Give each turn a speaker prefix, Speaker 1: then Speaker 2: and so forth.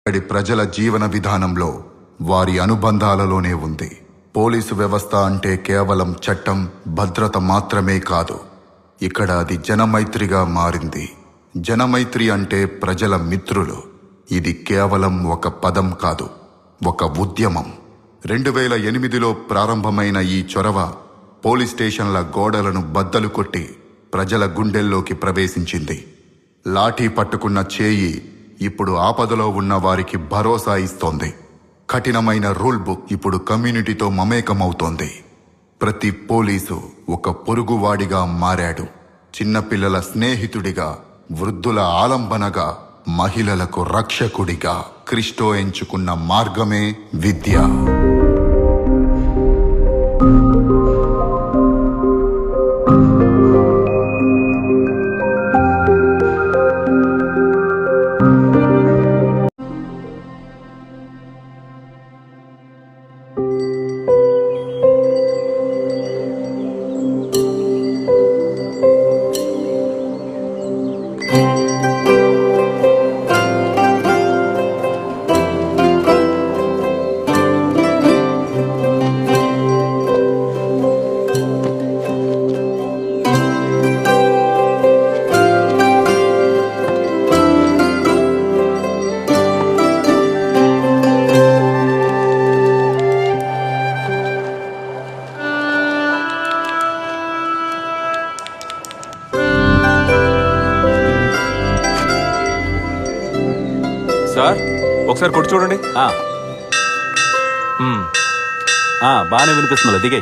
Speaker 1: ఇక్కడి ప్రజల జీవన విధానంలో, వారి అనుబంధాలలోనే ఉంది. పోలీసు వ్యవస్థ అంటే కేవలం చట్టం, భద్రత మాత్రమే కాదు. ఇక్కడ అది జనమైత్రిగా మారింది. జనమైత్రి అంటే ప్రజల మిత్రులు. ఇది కేవలం ఒక పదం కాదు, ఒక ఉద్యమం. 2008లో ప్రారంభమైన ఈ చొరవ పోలీస్ స్టేషన్ల గోడలను బద్దలు కొట్టి ప్రజల గుండెల్లోకి ప్రవేశించింది. లాఠీ పట్టుకున్న చేయి ఇప్పుడు ఆపదలో ఉన్న వారికి భరోసా ఇస్తోంది. కఠినమైన రూల్ బుక్ ఇప్పుడు కమ్యూనిటీతో మమేకమవుతోంది. ప్రతి పోలీసు ఒక పొరుగువాడిగా మారాడు. చిన్నపిల్లల స్నేహితుడిగా, వృద్ధుల ఆలంబనగా, మహిళలకు రక్షకుడిగా. క్రిస్టో ఎంచుకున్న మార్గమే విద్య.
Speaker 2: సార్, ఒకసారి కొట్టి చూడండి.
Speaker 3: బాగానే వినిపిస్తుంది, దిగే.